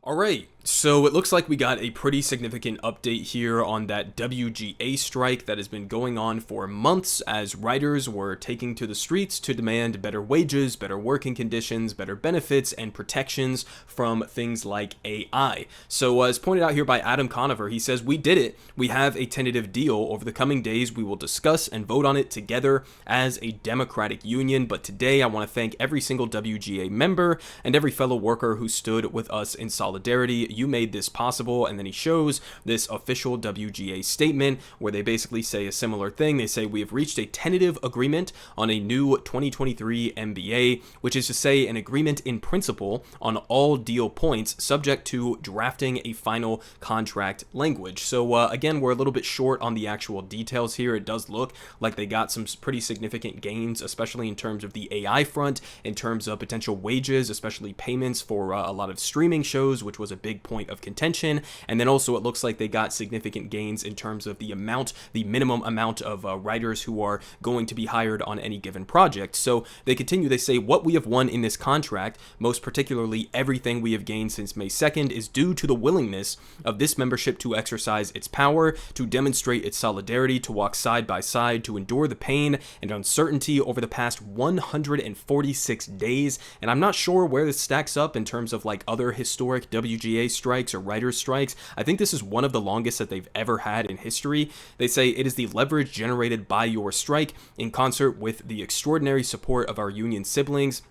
All right, so it looks like we got a pretty significant update here on that WGA strike that has been going on for months as writers were taking to the streets to demand better wages, better working conditions, better benefits, and protections from things like AI. So as pointed out here by Adam Conover, he says, "We did it. We have a tentative deal. Over the coming days, we will discuss and vote on it together as a democratic union. But today, I want to thank every single WGA member and every fellow worker who stood with us in solidarity. You made this possible." And then he shows this official WGA statement where they basically say a similar thing. They say, "We have reached a tentative agreement on a new 2023 MBA, which is to say an agreement in principle on all deal points subject to drafting a final contract language." So again, we're a little bit short on the actual details here. It does look like they got some pretty significant gains, especially in terms of the AI front, in terms of potential wages, especially payments for a lot of streaming shows, which was a big point of contention. And then also it looks like they got significant gains in terms of the minimum amount of writers who are going to be hired on any given project. So they continue, they say, "What we have won in this contract, most particularly everything we have gained since May 2nd, is due to the willingness of this membership to exercise its power, to demonstrate its solidarity, to walk side by side, to endure the pain and uncertainty over the past 146 days. And I'm not sure where this stacks up in terms of like other historic WGA strikes or writers' strikes. I think this is one of the longest that they've ever had in history. They say it is the leverage generated by your strike in concert with the extraordinary support of our union siblings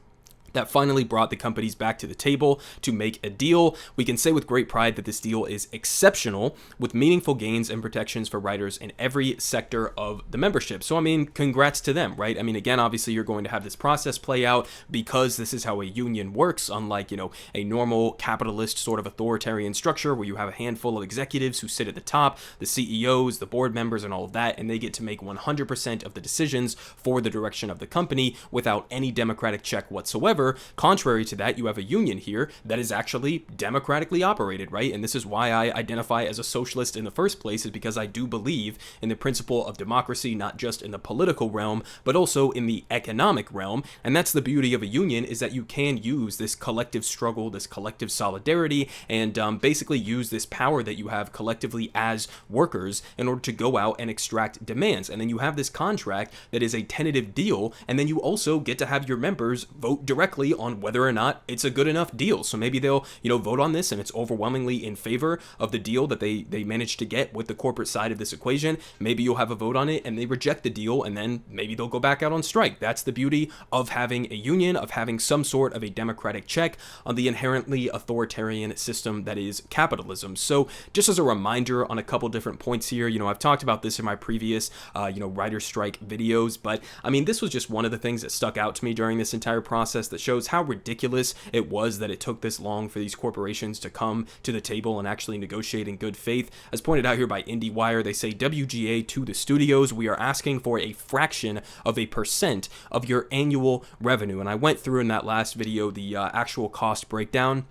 that finally brought the companies back to the table to make a deal. We can say with great pride that this deal is exceptional, with meaningful gains and protections for writers in every sector of the membership." So, I mean, congrats to them, right? I mean, again, obviously you're going to have this process play out because this is how a union works, unlike, a normal capitalist sort of authoritarian structure where you have a handful of executives who sit at the top, the CEOs, the board members, and all of that, and they get to make 100% of the decisions for the direction of the company without any democratic check whatsoever. Contrary to that, you have a union here that is actually democratically operated, right? And this is why I identify as a socialist in the first place, is because I do believe in the principle of democracy, not just in the political realm, but also in the economic realm. And that's the beauty of a union, is that you can use this collective struggle, this collective solidarity, and basically use this power that you have collectively as workers in order to go out and extract demands. And then you have this contract that is a tentative deal, and then you also get to have your members vote directly on whether or not it's a good enough deal. So maybe they'll, vote on this and it's overwhelmingly in favor of the deal that they managed to get with the corporate side of this equation. Maybe you'll have a vote on it and they reject the deal, and then maybe they'll go back out on strike. That's the beauty of having a union, of having some sort of a democratic check on the inherently authoritarian system that is capitalism. So just as a reminder on a couple different points here, I've talked about this in my previous, writer strike videos, but I mean, this was just one of the things that stuck out to me during this entire process that shows how ridiculous it was that it took this long for these corporations to come to the table and actually negotiate in good faith. As pointed out here by IndieWire, they say, "WGA to the studios, we are asking for a fraction of a percent of your annual revenue." And I went through in that last video the actual cost breakdown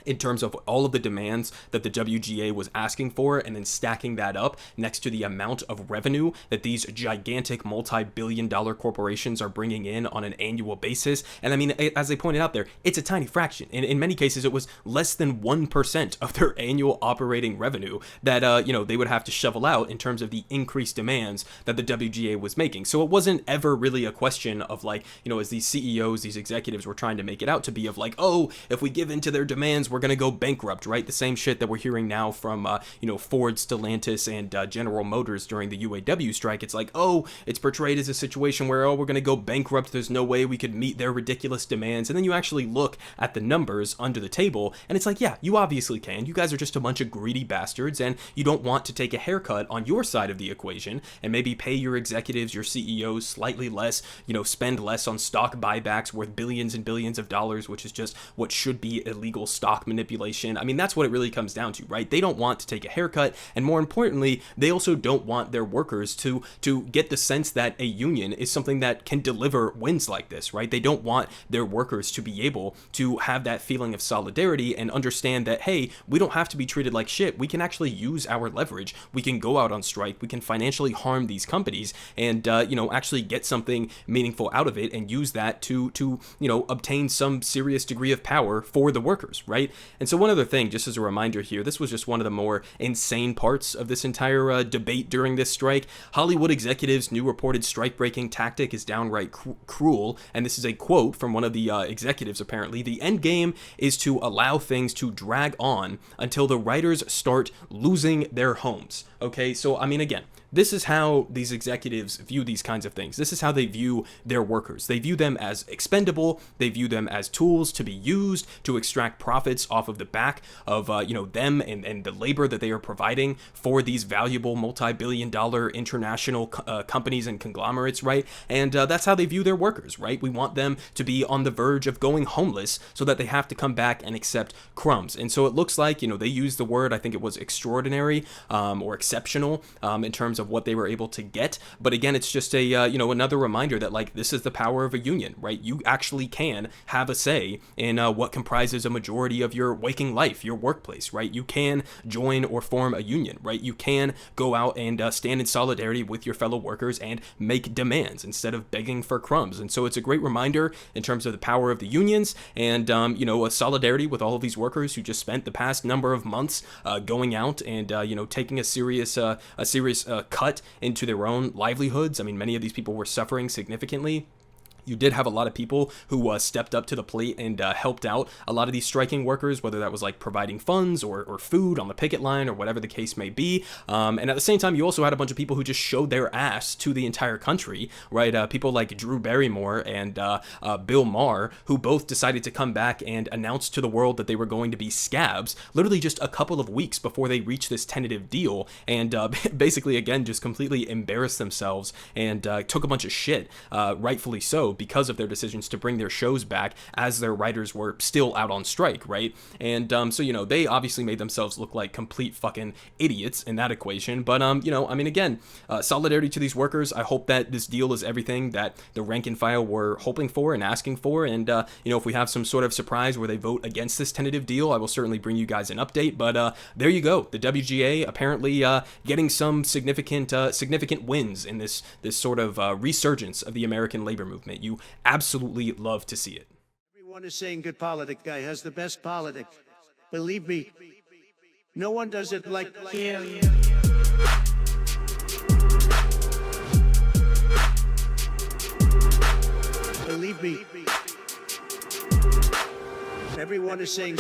in terms of all of the demands that the WGA was asking for, and then stacking that up next to the amount of revenue that these gigantic multi-billion-dollar corporations are bringing in on an annual basis. And I mean, as they pointed out there, it's a tiny fraction. In many cases, it was less than 1% of their annual operating revenue that, they would have to shovel out in terms of the increased demands that the WGA was making. So it wasn't ever really a question of like, as these CEOs, these executives were trying to make it out to be of like, oh, if we give in to their demands, we're going to go bankrupt, right? The same shit that we're hearing now from, Ford, Stellantis, and General Motors during the UAW strike. It's like, oh, it's portrayed as a situation where, oh, we're going to go bankrupt. There's no way we could meet their ridiculous demands. And then you actually look at the numbers under the table, and it's like, yeah, you obviously can. You guys are just a bunch of greedy bastards, and you don't want to take a haircut on your side of the equation and maybe pay your executives, your CEOs slightly less, spend less on stock buybacks worth billions and billions of dollars, which is just what should be illegal stock manipulation. I mean, that's what it really comes down to, right? They don't want to take a haircut, and more importantly, they also don't want their workers to get the sense that a union is something that can deliver wins like this, right? They don't want their workers to be able to have that feeling of solidarity and understand that, hey, we don't have to be treated like shit. We can actually use our leverage. We can go out on strike. We can financially harm these companies and, actually get something meaningful out of it and use that to obtain some serious degree of power for the workers, right? right? And so one other thing, just as a reminder here, this was just one of the more insane parts of this entire debate during this strike. Hollywood executives' new reported strike-breaking tactic is downright cruel, and this is a quote from one of the executives, apparently. The end game is to allow things to drag on until the writers start losing their homes. Okay, so I mean, again, this is how these executives view these kinds of things. This is how they view their workers. They view them as expendable. They view them as tools to be used to extract profits off of the back of them and the labor that they are providing for these valuable multi-billion-dollar international companies and conglomerates, right? And that's how they view their workers, right? We want them to be on the verge of going homeless so that they have to come back and accept crumbs. And so it looks like, they use the word, I think it was extraordinary or exceptional in terms of what they were able to get. But again, it's just a another reminder that, like, this is the power of a union, right? You actually can have a say in what comprises a majority of your waking life, your workplace, right? You can join or form a union, right? You can go out and stand in solidarity with your fellow workers and make demands instead of begging for crumbs. And so it's a great reminder in terms of the power of the unions and a solidarity with all of these workers who just spent the past number of months going out and taking a serious cut into their own livelihoods. I mean, many of these people were suffering significantly. You did have a lot of people who stepped up to the plate and helped out a lot of these striking workers, whether that was like providing funds or food on the picket line or whatever the case may be. And at the same time, you also had a bunch of people who just showed their ass to the entire country, right? People like Drew Barrymore and Bill Maher, who both decided to come back and announce to the world that they were going to be scabs, literally just a couple of weeks before they reached this tentative deal, and basically, again, just completely embarrassed themselves and took a bunch of shit, rightfully so, because of their decisions to bring their shows back as their writers were still out on strike, right? And so they obviously made themselves look like complete fucking idiots in that equation. But again, solidarity to these workers. I hope that this deal is everything that the rank and file were hoping for and asking for. And if we have some sort of surprise where they vote against this tentative deal, I will certainly bring you guys an update. But there you go. The WGA apparently getting some significant wins in this sort of resurgence of the American labor movement. You absolutely love to see it. Everyone is saying good Politic guy has the best Politic. Believe me, no one does it like him. Believe me, everyone is saying